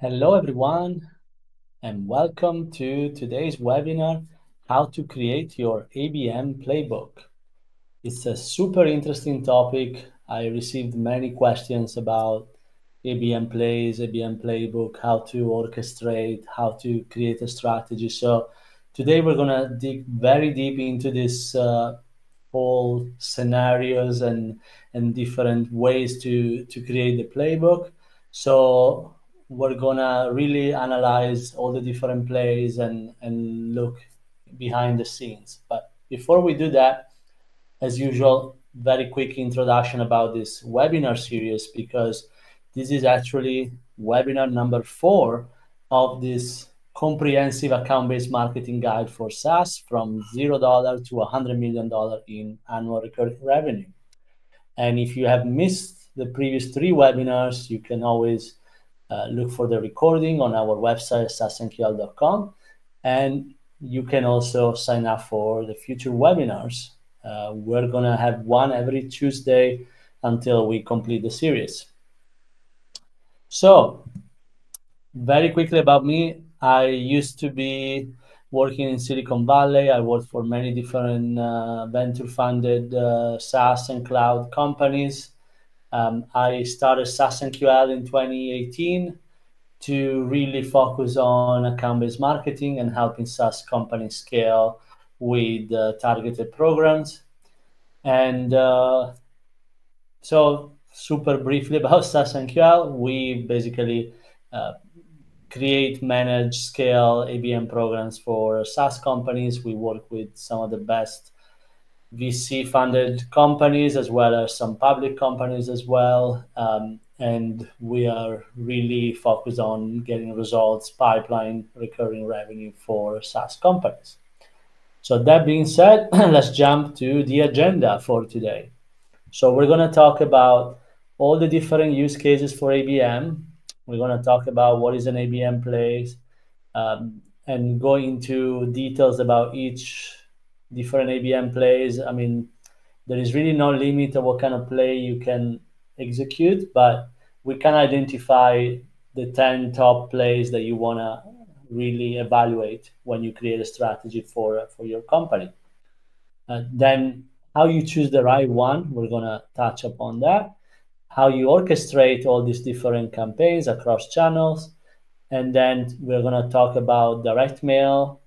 Hello, everyone, and welcome to today's webinar, How to Create Your ABM Playbook. It's a super interesting topic. I received many questions about ABM Plays, ABM Playbook, how to orchestrate, how to create a strategy. So today we're going to dig very deep into this whole scenarios and different ways to create the playbook. So we're gonna really analyze all the different plays and look behind the scenes. But before we do that, as usual, very quick introduction about this webinar series because this is actually webinar number 4 of this comprehensive account-based marketing guide for SaaS from $0 to $100 million in annual recurring revenue. And if you have missed the previous 3 webinars, you can always look for the recording on our website, saasnql.com. And you can also sign up for the future webinars. We're going to have one every Tuesday until we complete the series. So, very quickly about me, I used to be working in Silicon Valley. I worked for many different venture-funded SaaS and cloud companies. I started SaaSnQL in 2018 to really focus on account-based marketing and helping SaaS companies scale with targeted programs. And so super briefly about SaaSnQL, we basically create, manage, scale ABM programs for SaaS companies. We work with some of the best VC-funded companies as well as some public companies as well. And we are really focused on getting results, pipeline, recurring revenue for SaaS companies. So that being said, let's jump to the agenda for today. So we're going to talk about all the different use cases for ABM. We're going to talk about what is an ABM Plays and go into details about each different ABM plays. I mean, there is really no limit of what kind of play you can execute, but we can identify the 10 top plays that you want to really evaluate when you create a strategy for your company. Then how you choose the right one, we're going to touch upon that. How you orchestrate all these different campaigns across channels. And then we're going to talk about direct mail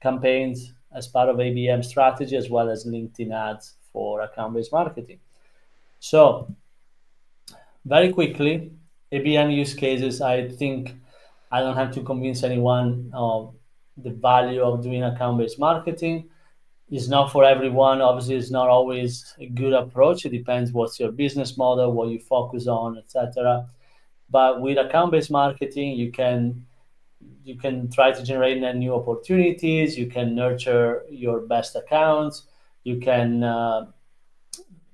campaigns as part of ABM strategy, as well as LinkedIn ads for account-based marketing. So very quickly, ABM use cases, I think I don't have to convince anyone of the value of doing account-based marketing. It's not for everyone. Obviously, it's not always a good approach. It depends what's your business model, what you focus on, etc. But with account-based marketing, you can try to generate new opportunities. You can nurture your best accounts. You can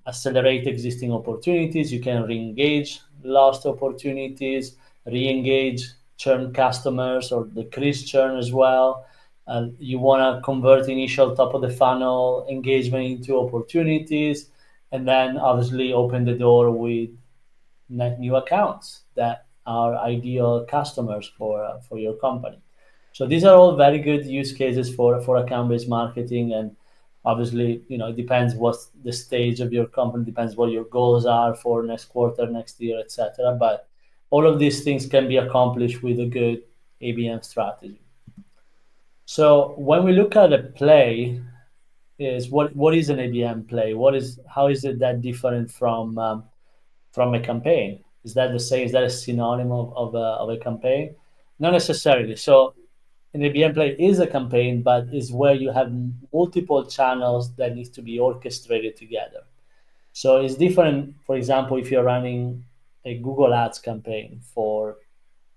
accelerate existing opportunities. You can re-engage lost opportunities, re-engage churn customers or decrease churn as well. You want to convert initial top of the funnel engagement into opportunities, and then obviously open the door with net new accounts that are ideal customers for your company. So these are all very good use cases for account-based marketing. And obviously, it depends what's the stage of your company, depends what your goals are for next quarter, next year, etc. But all of these things can be accomplished with a good ABM strategy. So when we look at a play, is what is an ABM play? How is it that different from a campaign? Is that the same? Is that a synonym of a campaign? Not necessarily. So an ABM play is a campaign, but is where you have multiple channels that need to be orchestrated together. So it's different. For example, if you're running a Google Ads campaign for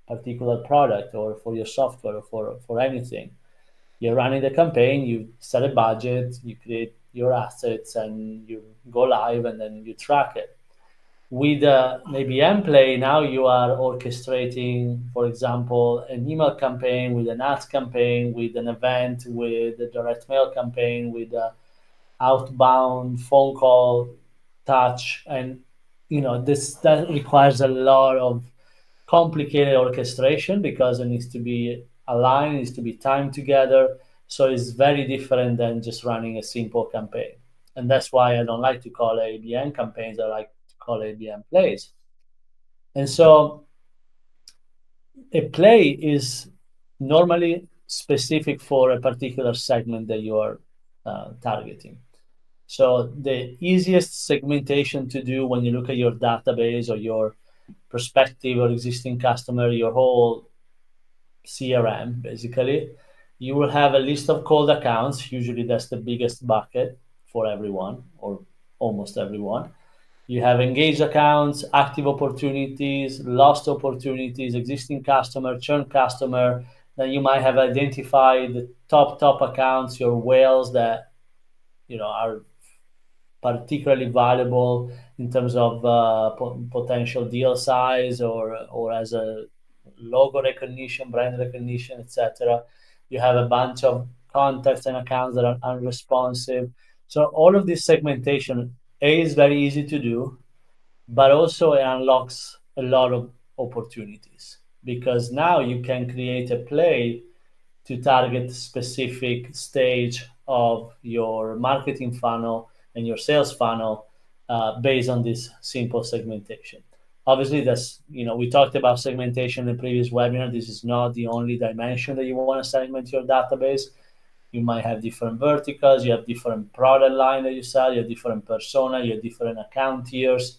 a particular product or for your software or for anything, you're running the campaign, you set a budget, you create your assets, and you go live, and then you track it. With an ABM play, now you are orchestrating, for example, an email campaign, with an ads campaign, with an event, with a direct mail campaign, with an outbound phone call touch. And that requires a lot of complicated orchestration because it needs to be aligned, it needs to be timed together. So it's very different than just running a simple campaign. And that's why I don't like to call it ABM campaigns. I like to call it ABM plays. And so a play is normally specific for a particular segment that you are targeting. So the easiest segmentation to do when you look at your database or your prospective or existing customer, your whole CRM, basically, you will have a list of cold accounts. Usually that's the biggest bucket for everyone or almost everyone. You have engaged accounts, active opportunities, lost opportunities, existing customer, churn customer. Then you might have identified the top accounts, your whales that are particularly valuable in terms of potential deal size or as a logo recognition, brand recognition, etc. You have a bunch of contacts and accounts that are unresponsive. So all of this segmentation, is very easy to do, but also it unlocks a lot of opportunities because now you can create a play to target specific stage of your marketing funnel and your sales funnel based on this simple segmentation. Obviously, we talked about segmentation in the previous webinar. This is not the only dimension that you want to segment your database. You might have different verticals, you have different product line that you sell, you have different persona, you have different account tiers,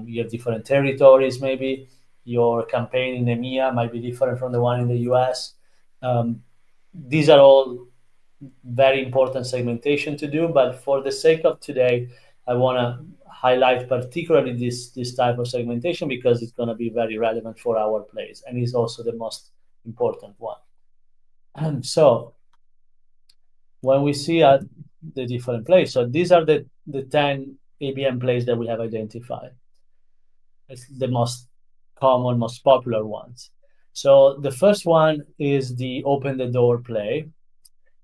you have different territories maybe. Your campaign in EMEA might be different from the one in the US. These are all very important segmentation to do, but for the sake of today, I want to highlight particularly this type of segmentation because it's going to be very relevant for our plays and is also the most important one. So when we see the different plays, so these are the 10 ABM plays that we have identified. It's the most common, most popular ones. So the first one is the open the door play.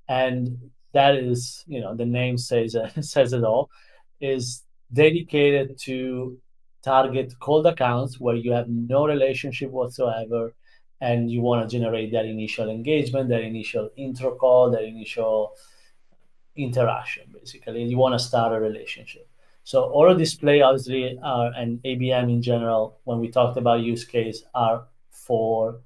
And that is, the name says it all, is dedicated to target cold accounts where you have no relationship whatsoever and you want to generate that initial engagement, that initial intro call, that initial interaction, basically. You want to start a relationship. So all of this play obviously are, and ABM in general, when we talked about use case, are for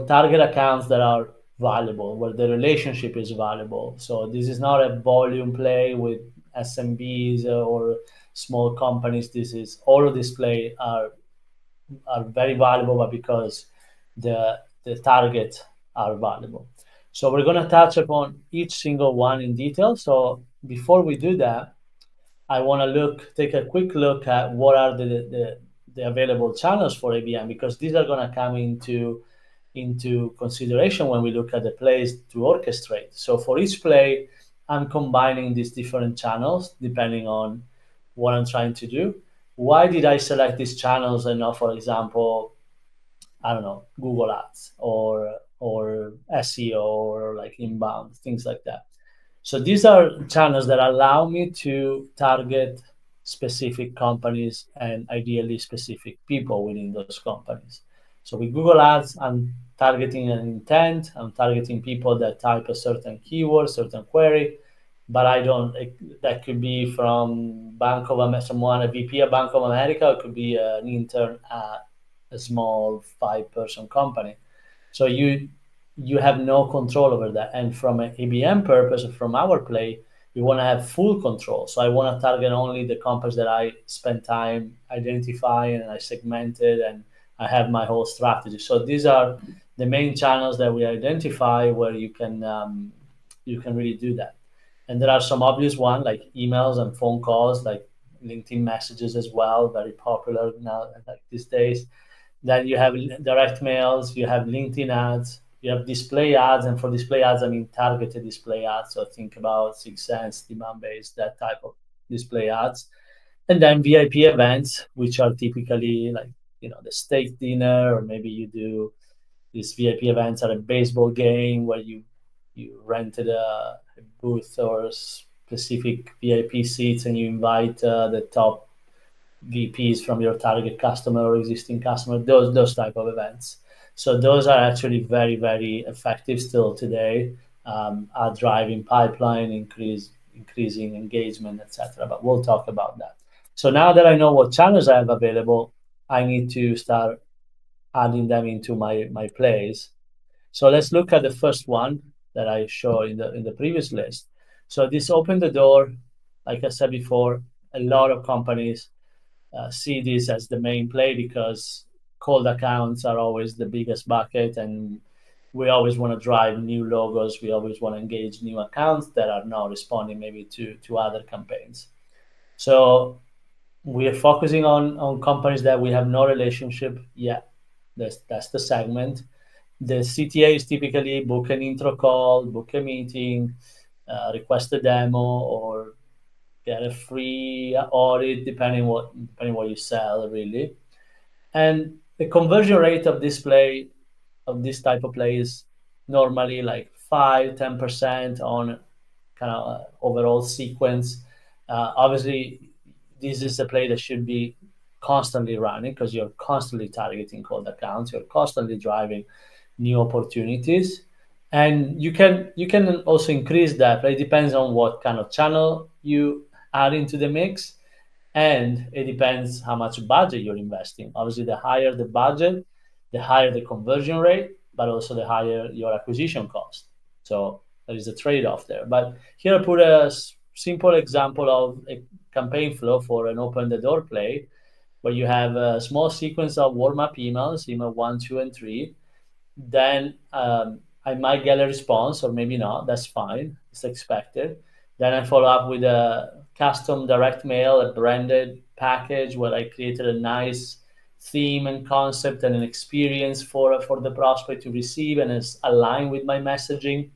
target accounts that are valuable, where the relationship is valuable. So this is not a volume play with SMBs or small companies. This is all of this play are very valuable, but because the targets are valuable. So we're going to touch upon each single one in detail. So before we do that, I want to take a quick look at what are the available channels for ABM, because these are going to come into consideration when we look at the plays to orchestrate. So for each play, I'm combining these different channels depending on what I'm trying to do. Why did I select these channels and not, for example, I don't know, Google Ads or SEO or like inbound, things like that? So these are channels that allow me to target specific companies and ideally specific people within those companies. So with Google Ads, I'm targeting an intent. I'm targeting people that type a certain keyword, certain query, but that could be from Bank of America, someone, a VP of Bank of America, it could be an intern at a small 5-person company. So you have no control over that. And from an ABM purpose, from our play, we want to have full control. So I want to target only the companies that I spend time identifying and I segmented and I have my whole strategy. So these are the main channels that we identify where you can really do that. And there are some obvious ones like emails and phone calls, like LinkedIn messages as well, very popular now like these days. Then you have direct mails, you have LinkedIn ads, you have display ads, and for display ads, I mean targeted display ads. So think about 6 Sense, demand-based, that type of display ads. And then VIP events, which are typically like, the steak dinner, or maybe you do these VIP events at a baseball game where you rented a booth or specific VIP seats and you invite the top VPs from your target customer or existing customer, those type of events. So those are actually very, very effective still today at driving pipeline, increasing engagement, etc. But we'll talk about that. So now that I know what channels I have available, I need to start adding them into my plays. So let's look at the first one that I show in the previous list. So this opened the door, like I said before, a lot of companies see this as the main play because cold accounts are always the biggest bucket, and we always want to drive new logos. We always want to engage new accounts that are not responding maybe to other campaigns. So we are focusing on companies that we have no relationship yet. That's the segment. The CTA is typically book an intro call, book a meeting, request a demo, or get a free audit, depending what you sell, really. And the conversion rate of this type of play is normally like 5-10% on kind of overall sequence. Obviously, this is a play that should be constantly running because you're constantly targeting cold accounts, you're constantly driving new opportunities, and you can also increase that. But it depends on what kind of channel you add into the mix, and it depends how much budget you're investing. Obviously, the higher the budget, the higher the conversion rate, but also the higher your acquisition cost. So there is a trade-off there. But here I put a simple example of a campaign flow for an open the door play, where you have a small sequence of warm-up emails, email 1, 2, and 3. Then I might get a response, or maybe not. That's fine. It's expected. Then I follow up with a custom direct mail, a branded package where I created a nice theme and concept and an experience for the prospect to receive, and it's aligned with my messaging.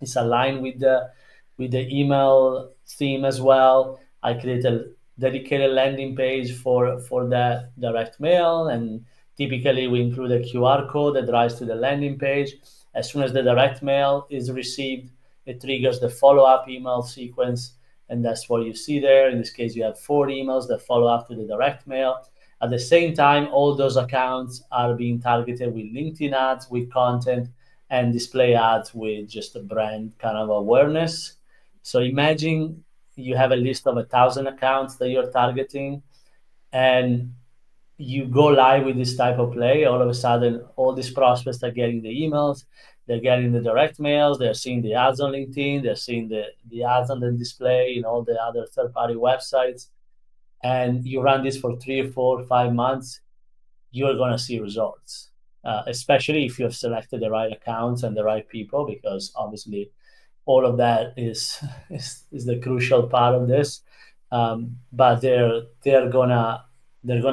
It's aligned with the email theme as well. I created a dedicated landing page for that direct mail, and typically we include a QR code that drives to the landing page. As soon as the direct mail is received, it triggers the follow-up email sequence, and that's what you see there. In this case, you have 4 emails that follow up to the direct mail. At the same time, all those accounts are being targeted with LinkedIn ads, with content, and display ads with just a brand kind of awareness. So imagine you have a list of 1,000 accounts that you're targeting, and you go live with this type of play. All of a sudden, all these prospects are getting the emails, they're getting the direct mails, they're seeing the ads on LinkedIn, they're seeing the ads on the display in all the other third-party websites. And you run this for 3, 4, 5 months, you're going to see results, especially if you have selected the right accounts and the right people, because obviously all of that is the crucial part of this. But they're gonna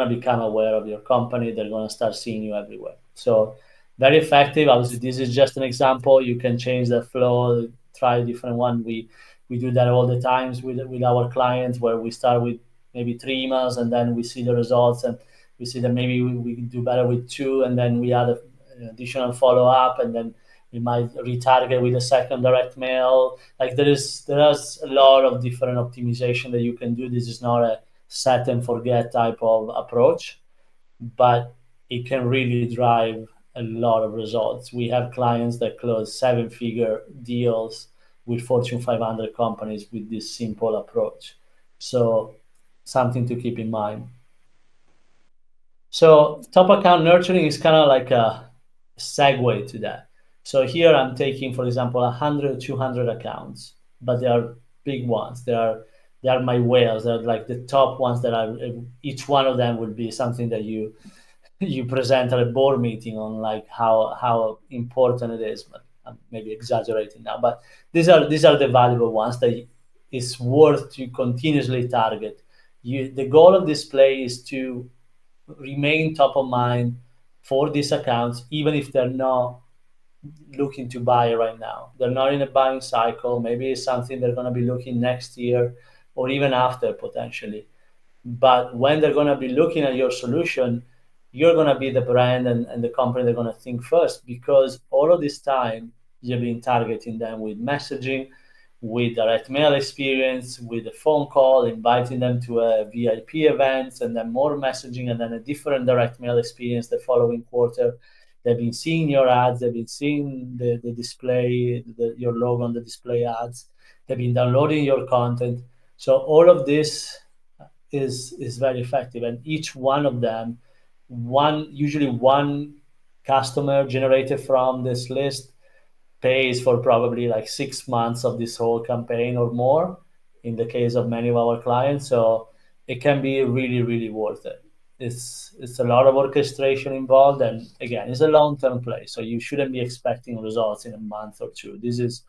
become aware of your company. They're gonna start seeing you everywhere. So very effective. Obviously, this is just an example. You can change the flow, try a different one. We do that all the times with our clients, where we start with maybe 3 emails, and then we see the results, and we see that maybe we do better with 2, and then we add an additional follow up, and then we might retarget with a second direct mail. Like there's a lot of different optimization that you can do. This is not a set and forget type of approach, but it can really drive a lot of results. We have clients that close 7-figure deals with Fortune 500 companies with this simple approach. So something to keep in mind. So top account nurturing is kind of like a segue to that. So here I'm taking, for example, 100, 200 accounts, but they are big ones. They are my whales. They're like the top ones that are, each one of them would be something that you present at a board meeting on, like how important it is. But I'm maybe exaggerating now, but these are the valuable ones that it's worth to continuously target. The goal of this play is to remain top of mind for these accounts, even if they're not looking to buy right now. They're not in a buying cycle. Maybe it's something they're going to be looking next year or even after potentially. But when they're going to be looking at your solution, you're going to be the brand and the company they're going to think first, because all of this time you've been targeting them with messaging, with direct mail experience, with a phone call, inviting them to a VIP event, and then more messaging, and then a different direct mail experience the following quarter. They've been seeing your ads, they've been seeing the display, your logo on the display ads, they've been downloading your content. So all of this is very effective, and each one of them, usually one customer generated from this list pays for probably like 6 months of this whole campaign or more in the case of many of our clients. So it can be really, really worth it. It's a lot of orchestration involved, and again, it's a long-term play. So you shouldn't be expecting results in a month or two. This is,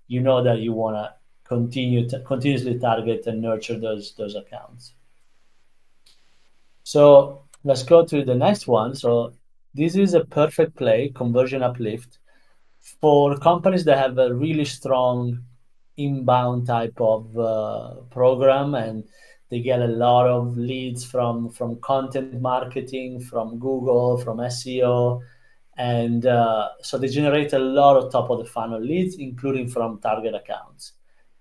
that you want to continuously target and nurture those accounts. So let's go to the next one. So this is a perfect play, conversion uplift, for companies that have a really strong inbound type of program, and they get a lot of leads from content marketing, from Google, from SEO, and so they generate a lot of top of the funnel leads, including from target accounts.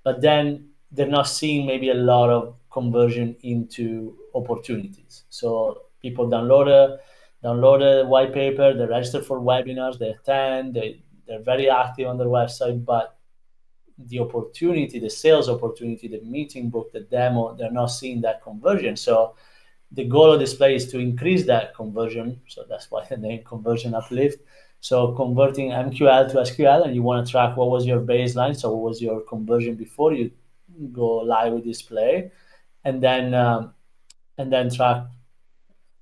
But then they're not seeing maybe a lot of conversion into opportunities. So people download a white paper, they register for webinars, they attend, they're very active on their website, but the opportunity, the sales opportunity, the meeting book, the demo, they're not seeing that conversion. So the goal of this play is to increase that conversion. So that's why the name conversion uplift. So converting MQL to SQL, and you want to track what was your baseline. So what was your conversion before you go live with this play, and then track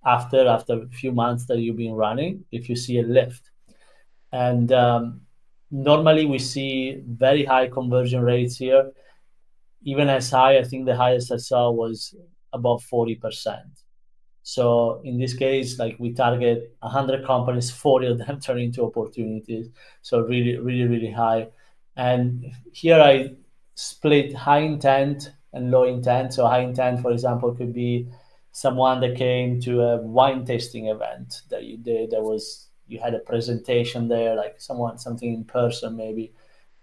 after a few months that you've been running if you see a lift. And normally we see very high conversion rates here, even as high. I think the highest I saw was above 40%. So in this case, like, we target 100 companies, 40 of them turn into opportunities. So really, really, really high. And here I split high intent and low intent. So high intent, for example, could be someone that came to a wine tasting event that you did. You had a presentation there, like something in person maybe.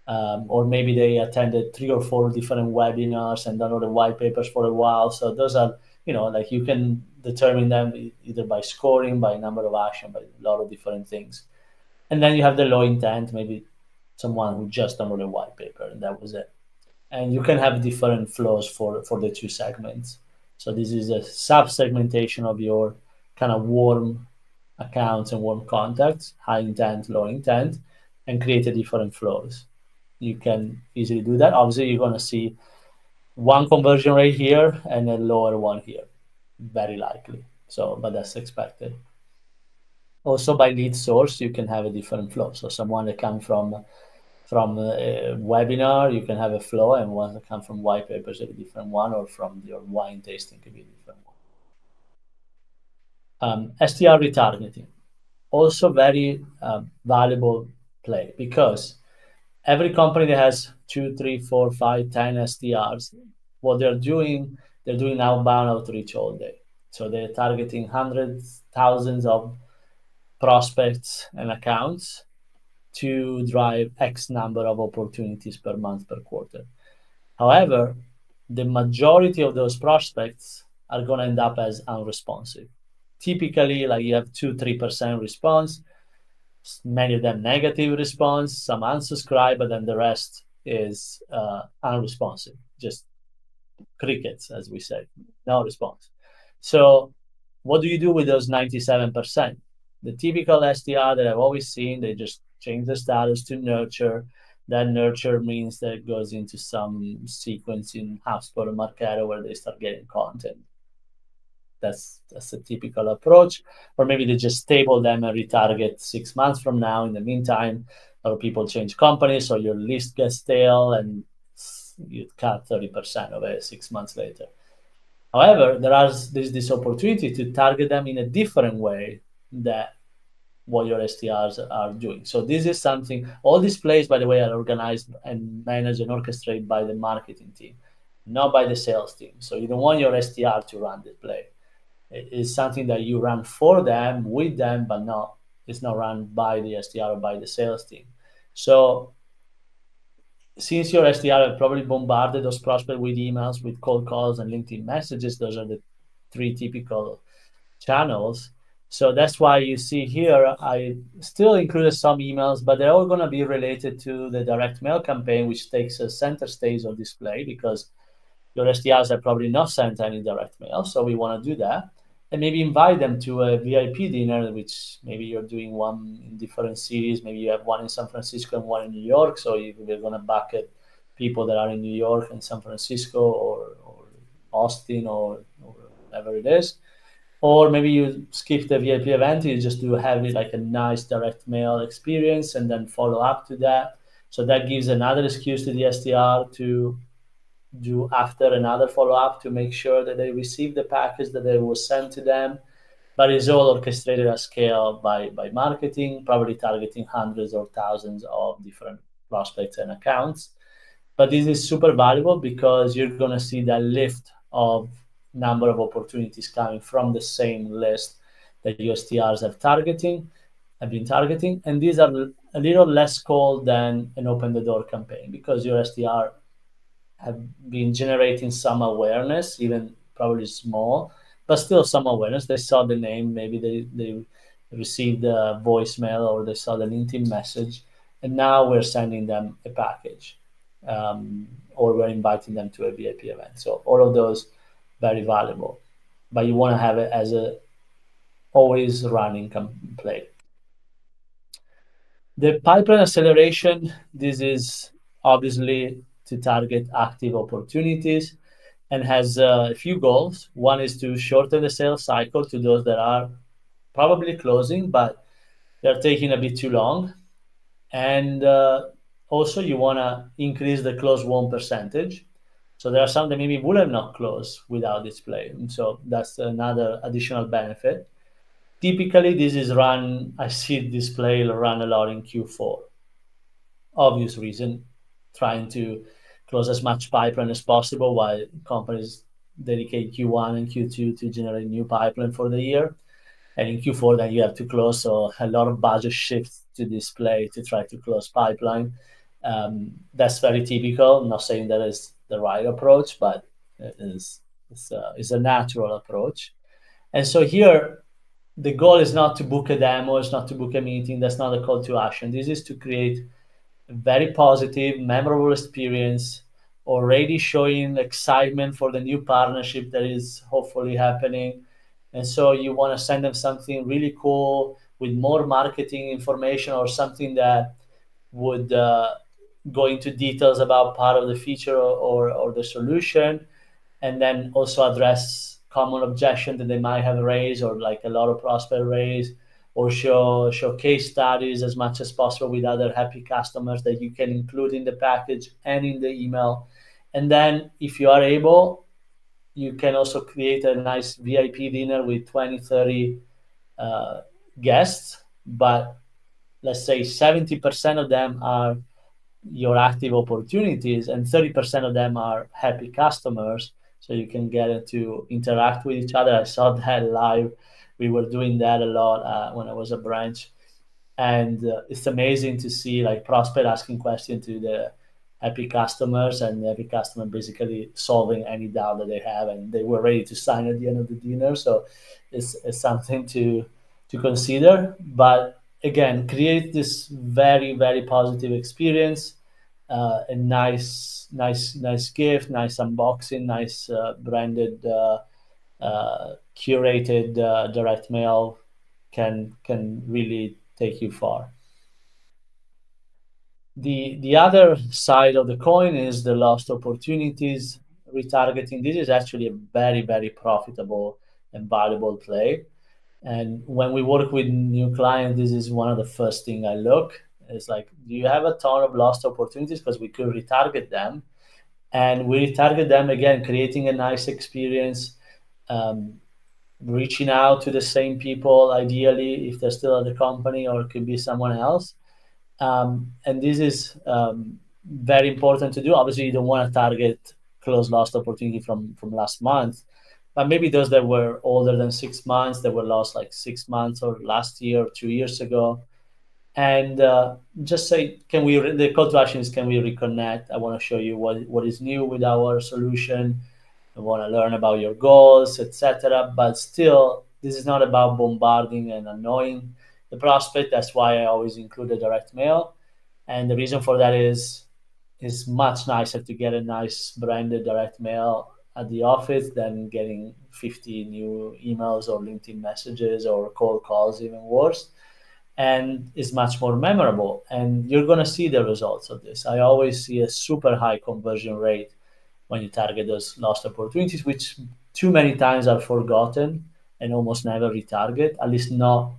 Or maybe they attended 3 or 4 different webinars and downloaded white papers for a while. So those are, like, you can determine them either by scoring, by number of action, by a lot of different things. And then you have the low intent, maybe someone who just downloaded a white paper and that was it. And you can have different flows for the two segments. So this is a sub-segmentation of your kind of warm accounts and warm contacts, high intent, low intent, and create a different flows. You can easily do that. Obviously, you're going to see one conversion rate here and a lower one here, very likely. So, but that's expected. Also, by lead source, you can have a different flow. So someone that comes from a webinar, you can have a flow, and one that comes from white papers, a different one, or from your wine tasting could be a different one. STR retargeting, also very valuable play, because every company that has 2, 3, 4, 5, 10 SDRs, what they're doing outbound outreach all day. So they're targeting hundreds, thousands of prospects and accounts to drive X number of opportunities per month, per quarter. However, the majority of those prospects are going to end up as unresponsive. Typically, like, you have 2-3% response, many of them negative response, some unsubscribe, but then the rest is unresponsive, just crickets, as we say, no response. So what do you do with those 97%? The typical SDR that I've always seen, they just change the status to nurture. That nurture means that it goes into some sequence in HubSpot or Marketo where they start getting content. That's a typical approach. Or maybe they just stable them and retarget 6 months from now. In the meantime, a lot of people change companies, so your list gets stale and you cut 30% of it 6 months later. However, there's this opportunity to target them in a different way that what your STRs are doing. So this is something, all these plays, by the way, are organized and managed and orchestrated by the marketing team, not by the sales team. So you don't want your STR to run this play. It is something that you run for them, with them, but it's not run by the SDR or by the sales team. So since your SDR have probably bombarded those prospects with emails, with cold calls, and LinkedIn messages, those are the three typical channels. So that's why you see here, I still included some emails, but they're all going to be related to the direct mail campaign, which takes a center stage on display because your SDRs have probably not sent any direct mail. So we want to do that. And maybe invite them to a VIP dinner, which maybe you're doing one in different cities. Maybe you have one in San Francisco and one in New York. So we're going to bucket people that are in New York and San Francisco or Austin or whatever it is. Or maybe you skip the VIP event, you just do have it like a nice direct mail experience and then follow up to that. So that gives another excuse to the SDR to do after another follow-up to make sure that they receive the package that they was sent to them. But it's all orchestrated at scale by marketing, probably targeting hundreds or thousands of different prospects and accounts. But this is super valuable because you're going to see that lift of number of opportunities coming from the same list that your SDRs have been targeting. And these are a little less cold than an open the door campaign because your SDR have been generating some awareness, even probably small, but still some awareness. They saw the name, maybe they received a voicemail or they saw the LinkedIn message, and now we're sending them a package, or we're inviting them to a VIP event. So all of those very valuable, but you want to have it as a always running play. The pipeline acceleration, this is obviously to target active opportunities and has a few goals. One is to shorten the sales cycle to those that are probably closing, but they're taking a bit too long. And also you want to increase the close won percentage. So there are some that maybe would have not closed without display. And so that's another additional benefit. Typically, this is run, I see display run a lot in Q4. Obvious reason, trying to close as much pipeline as possible while companies dedicate Q1 and Q2 to generate new pipeline for the year. And in Q4, then you have to close. So a lot of budget shifts to display to try to close pipeline. That's very typical. I'm not saying that is the right approach, but it's a natural approach. And so here, the goal is not to book a demo, it's not to book a meeting. That's not a call to action. This is to create a very positive, memorable experience, already showing excitement for the new partnership that is hopefully happening. And so you want to send them something really cool with more marketing information or something that would go into details about part of the feature or the solution, and then also address common objection that they might have raised or like a lot of prospect raised, or show case studies as much as possible with other happy customers that you can include in the package and in the email. And then if you are able, you can also create a nice VIP dinner with 20, 30 guests, but let's say 70% of them are your active opportunities and 30% of them are happy customers. So you can get it to interact with each other. I saw that live. We were doing that a lot when I was a branch. And it's amazing to see like prospect asking questions to the happy customers and the happy customer basically solving any doubt that they have. And they were ready to sign at the end of the dinner. So it's something to consider. But again, create this very, very positive experience. A nice gift, nice unboxing, nice branded, curated direct mail can really take you far. The other side of the coin is the lost opportunities retargeting. This is actually a very, very profitable and valuable play. And when we work with new clients, this is one of the first thing I look. It's like, do you have a ton of lost opportunities? Because we could retarget them. And we retarget them again, creating a nice experience, reaching out to the same people, ideally, if they're still at the company or it could be someone else. And this is very important to do. Obviously, you don't want to target close lost opportunity from last month, but maybe those that were older than 6 months, that were lost like 6 months or last year or 2 years ago. and just say, can we, the call to action is, can we reconnect? I want to show you what is new with our solution. I want to learn about your goals, etc. But still, this is not about bombarding and annoying the prospect. That's why I always include a direct mail. And the reason for that is it's much nicer to get a nice branded direct mail at the office than getting 50 new emails or LinkedIn messages or cold calls, even worse. And is much more memorable. And you're going to see the results of this. I always see a super high conversion rate when you target those lost opportunities, which too many times are forgotten and almost never retarget, at least not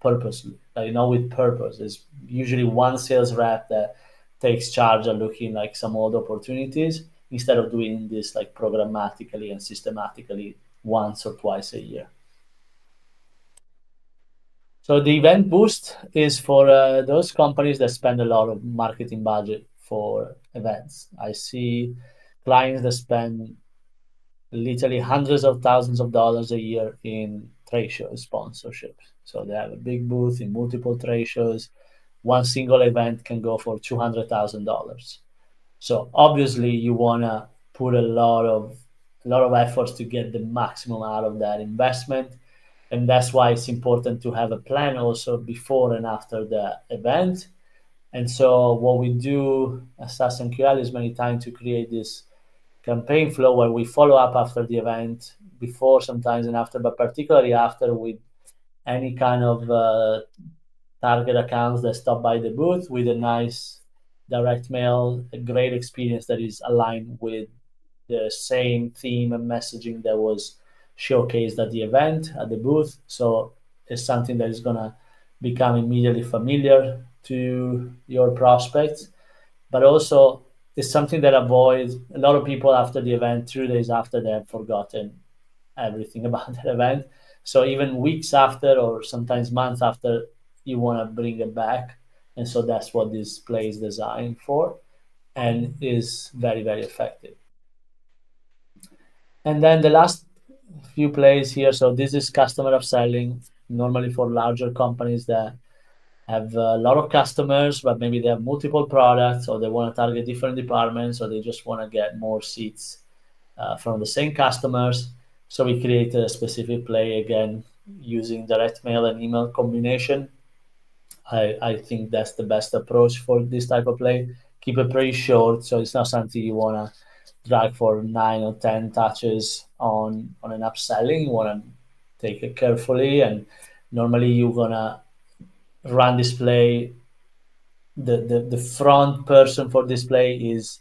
purposely, like not with purpose. There's usually one sales rep that takes charge of looking like some old opportunities instead of doing this like programmatically and systematically once or twice a year. So the event boost is for those companies that spend a lot of marketing budget for events. I see clients that spend literally hundreds of thousands of dollars a year in trade show sponsorships. So they have a big booth in multiple trade shows. One single event can go for $200,000. So obviously you want to put a lot of efforts to get the maximum out of that investment, and that's why it's important to have a plan also before and after the event. And so what we do at SaaS and QL is many times to create this campaign flow where we follow up after the event, before sometimes and after, but particularly after, with any kind of target accounts that stop by the booth with a nice direct mail, a great experience that is aligned with the same theme and messaging that was showcased at the event, at the booth. So it's something that is going to become immediately familiar to your prospects, but also it's something that avoids a lot of people after the event, 2 days after, they have forgotten everything about that event. So even weeks after, or sometimes months after, you want to bring it back. And so that's what this play is designed for, and is very, very effective. And then the last few plays here. So this is customer upselling, normally for larger companies that have a lot of customers, but maybe they have multiple products, or they want to target different departments, or they just want to get more seats from the same customers. So we created a specific play, again, using direct mail and email combination. I think that's the best approach for this type of play. Keep it pretty short, so it's not something you want to drag for 9 or 10 touches on an upselling. You want to take it carefully, and normally you're gonna run display. The front person for display is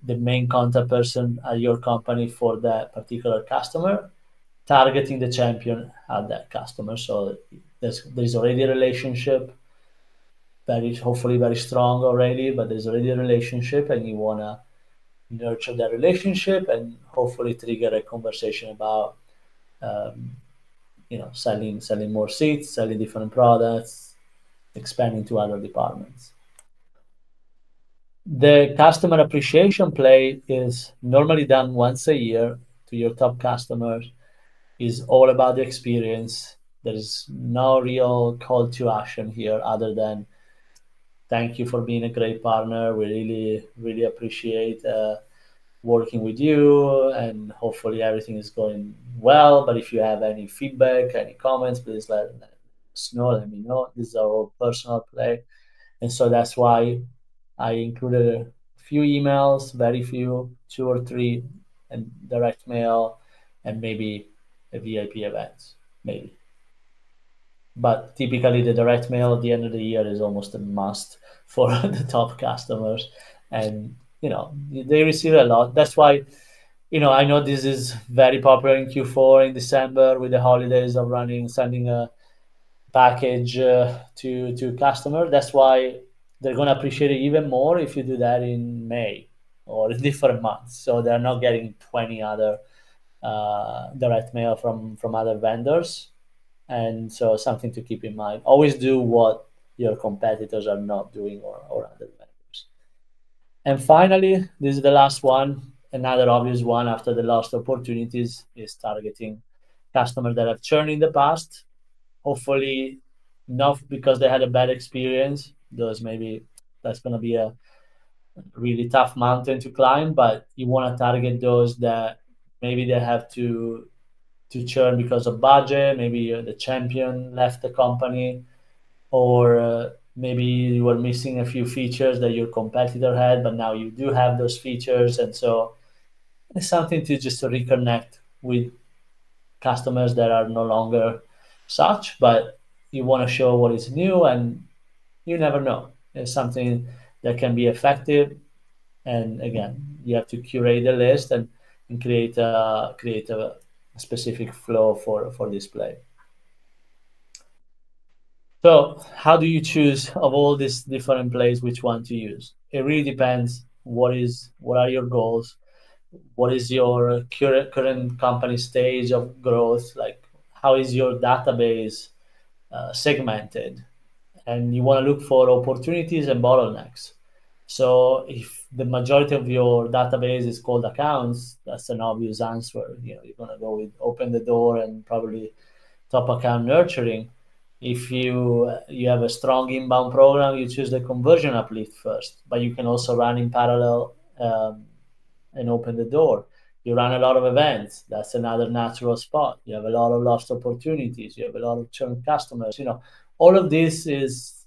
the main contact person at your company for that particular customer, targeting the champion at that customer. So there's already a relationship, very hopefully very strong already, but there's already a relationship, and you wanna nurture that relationship and hopefully trigger a conversation about um, selling more seats, selling different products, expanding to other departments. The customer appreciation play is normally done once a year to your top customers. Is all about the experience. There is no real call to action here other than thank you for being a great partner. We really, really appreciate working with you, and hopefully everything is going well. But if you have any feedback, any comments, please let us know. Let me know. This is our personal play. And so that's why I included a few emails, very few, 2 or 3, and direct mail, and maybe a VIP event, maybe. But typically, the direct mail at the end of the year is almost a must for the top customers, and they receive a lot. That's why, I know this is very popular in Q4 in December with the holidays of sending a package to customer. That's why they're going to appreciate it even more if you do that in May or in different months. So they're not getting 20 other direct mail from other vendors. And so something to keep in mind. Always do what your competitors are not doing, or other vendors. And finally, this is the last one. Another obvious one after the lost opportunities is targeting customers that have churned in the past. Hopefully not because they had a bad experience. Those maybe that's going to be a really tough mountain to climb, but you want to target those that maybe they have to churn because of budget. Maybe the champion left the company, or maybe you were missing a few features that your competitor had, but now you do have those features, and so it's something to just to reconnect with customers that are no longer such, but you want to show what is new, and you never know. It's something that can be effective, and again, you have to curate the list and create a specific flow for display. So how do you choose of all these different plays which one to use? It really depends. What are your goals? What is your current company stage of growth? Like, how is your database segmented? And you want to look for opportunities and bottlenecks. So if the majority of your database is cold accounts, that's an obvious answer. You're going to go with open the door and probably top account nurturing. If you have a strong inbound program, you choose the conversion uplift first, but you can also run in parallel and open the door. You run a lot of events. That's another natural spot. You have a lot of lost opportunities. You have a lot of churn customers. All of this is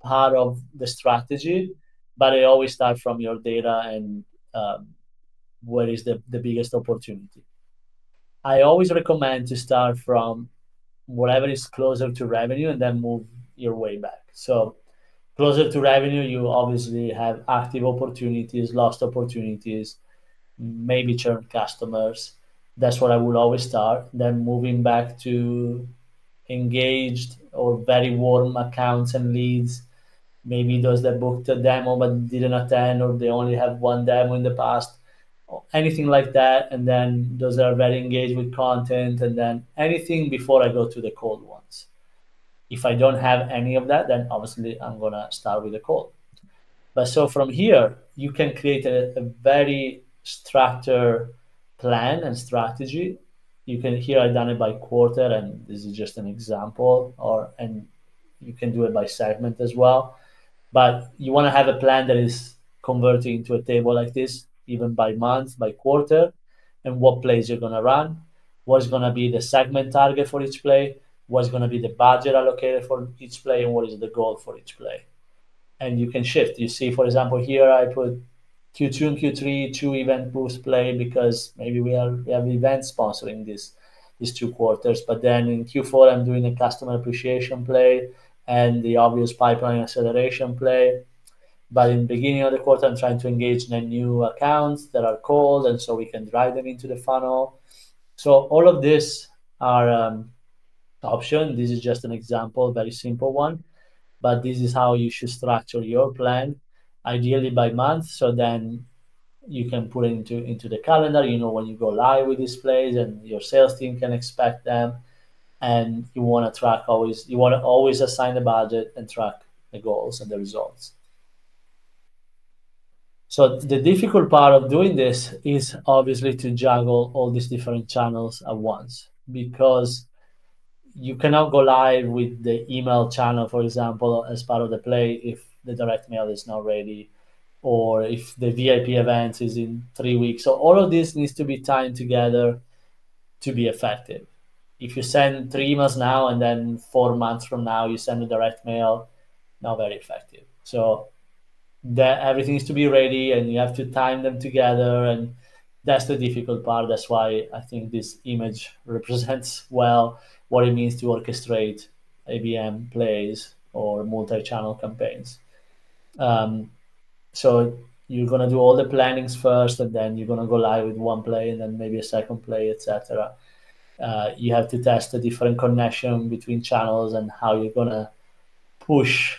part of the strategy, but it always starts from your data and where is the biggest opportunity. I always recommend to start from whatever is closer to revenue and then move your way back. So closer to revenue, you obviously have active opportunities, lost opportunities, maybe churn customers. That's what I would always start. Then moving back to engaged or very warm accounts and leads, maybe those that booked a demo but didn't attend, or they only have one demo in the past, anything like that. And then those that are very engaged with content, and then anything before I go to the cold ones. If I don't have any of that, then obviously I'm going to start with the cold. But so from here, you can create a very structured plan and strategy. You can, here I've done it by quarter, and this is just an example, and you can do it by segment as well. But you want to have a plan that is converting into a table like this, even by month, by quarter, and what plays you're going to run, what's going to be the segment target for each play, what's going to be the budget allocated for each play, and what is the goal for each play. And you can shift. You see, for example, here I put Q2 and Q3, 2 event boost play, because maybe we have events sponsoring these 2 quarters. But then in Q4, I'm doing a customer appreciation play and the obvious pipeline acceleration play. But in the beginning of the quarter, I'm trying to engage in new accounts that are cold, and so we can drive them into the funnel. So all of this are options. This is just an example, very simple one. But this is how you should structure your plan, ideally by month. So then you can put it into the calendar. When you go live with these plays, and your sales team can expect them. And you want to track always. You want to always assign the budget and track the goals and the results. So the difficult part of doing this is obviously to juggle all these different channels at once, because you cannot go live with the email channel, for example, as part of the play if the direct mail is not ready, or if the VIP event is in 3 weeks. So all of this needs to be timed together to be effective. If you send 3 emails now and then 4 months from now you send a direct mail, not very effective. So that everything needs to be ready, and you have to time them together, and that's the difficult part. That's why I think this image represents well what it means to orchestrate ABM plays or multi-channel campaigns. So you're going to do all the plannings first, and then you're going to go live with one play and then maybe a second play, etc. You have to test the different connection between channels and how you're going to push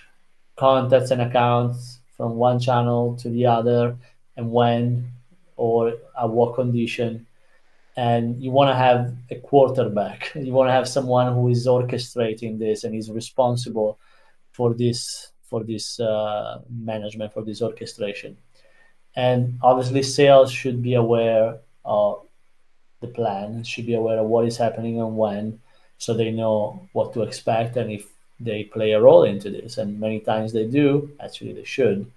contacts and accounts from one channel to the other, and when, or at what condition. And you want to have a quarterback. You want to have someone who is orchestrating this and is responsible for this management, for this orchestration. And obviously sales should be aware of the plan, should be aware of what is happening and when, so they know what to expect. And if they play a role into this, and many times they do. Actually, they should.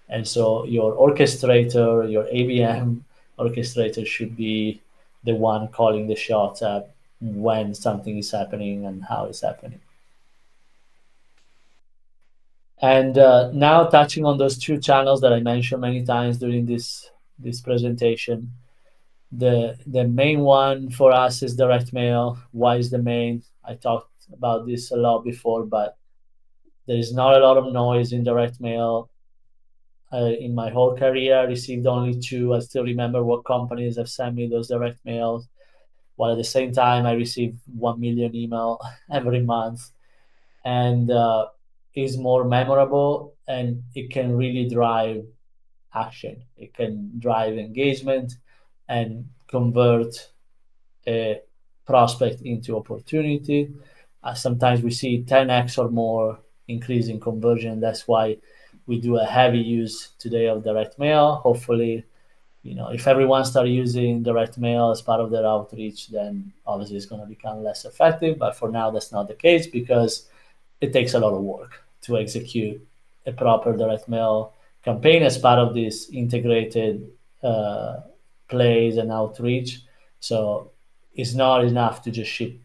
And so your orchestrator, your ABM orchestrator, should be the one calling the shots at when something is happening and how it's happening. And now touching on those two channels that I mentioned many times during this presentation, the main one for us is direct mail. Why is the main? I talked about this a lot before, but there is not a lot of noise in direct mail. In my whole career, I received only two. I still remember what companies have sent me those direct mails, while at the same time I received 1 million email every month, and is more memorable, and it can really drive action. It can drive engagement and convert a prospect into opportunity. Sometimes we see 10x or more increase in conversion. That's why we do a heavy use today of direct mail. Hopefully, if everyone starts using direct mail as part of their outreach, then obviously it's going to become less effective. But for now, that's not the case because it takes a lot of work to execute a proper direct mail campaign as part of this integrated plays and outreach. So it's not enough to just ship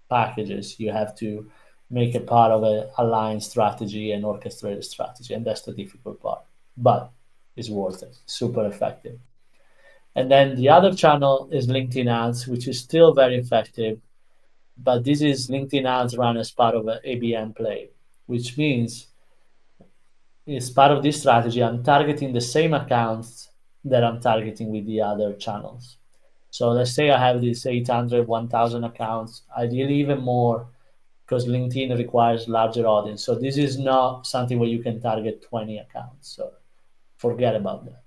packages. You have to make it part of a aligned strategy and orchestrated strategy, and that's the difficult part. But it's worth it. Super effective. And then the other channel is LinkedIn ads, which is still very effective. But this is LinkedIn ads run as part of an ABM play, which means as part of this strategy, I'm targeting the same accounts that I'm targeting with the other channels. So let's say I have these 800, 1,000 accounts, ideally even more, because LinkedIn requires larger audience. So this is not something where you can target 20 accounts. So forget about that.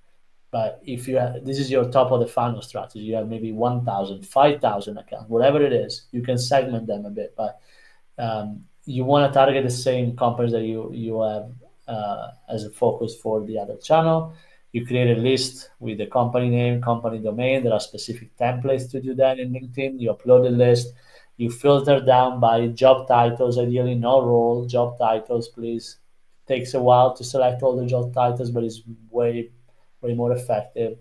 But if you have, this is your top of the funnel strategy, you have maybe 1,000, 5,000 accounts, whatever it is, you can segment them a bit. But you want to target the same companies that you have as a focus for the other channel. You create a list with the company name, company domain. There are specific templates to do that in LinkedIn. You upload the list. You filter down by job titles, ideally no role, job titles, please. Takes a while to select all the job titles, but it's way more effective.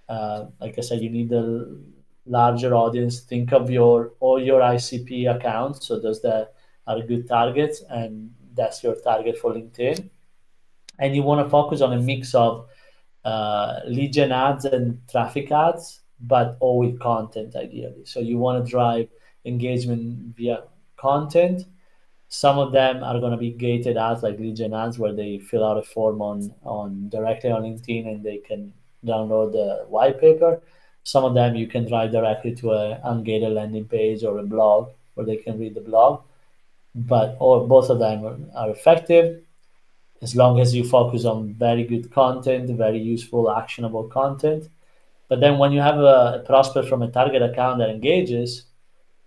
Like I said, you need a larger audience. Think of all your ICP accounts. So those that are good targets, and that's your target for LinkedIn. And you want to focus on a mix of lead gen ads and traffic ads, but all with content ideally. So you want to drive engagement via content. Some of them are going to be gated ads like lead gen ads, where they fill out a form on directly on LinkedIn and they can download the white paper. Some of them you can drive directly to a ungated landing page or a blog where they can read the blog. But both of them are effective as long as you focus on very good content, very useful, actionable content. But then when you have a prospect from a target account that engages,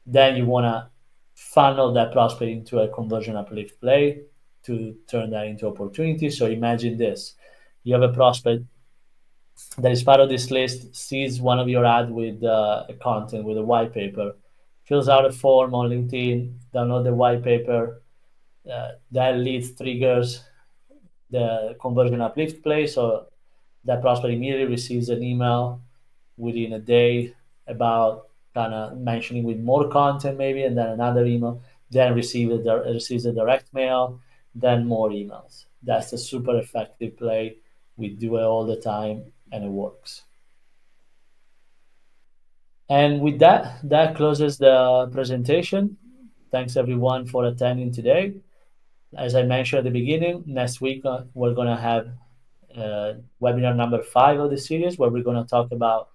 then you want to funnel that prospect into a conversion uplift play to turn that into opportunity. So imagine this. You have a prospect that is part of this list, sees one of your ad with content, with a white paper, fills out a form on LinkedIn, download the white paper, that leads triggers the conversion uplift play. So that prospect immediately receives an email within a day about kind of mentioning with more content maybe, and then another email, then receives a direct mail, then more emails. That's a super effective play. We do it all the time and it works. And with that closes the presentation. Thanks everyone for attending today. As I mentioned at the beginning, next week we're going to have webinar number 5 of the series, where we're going to talk about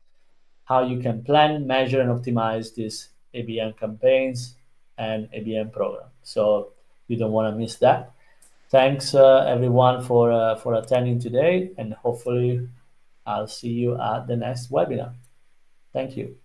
how you can plan, measure, and optimize these ABM campaigns and ABM program. So you don't want to miss that. Thanks everyone for attending today, and hopefully I'll see you at the next webinar. Thank you.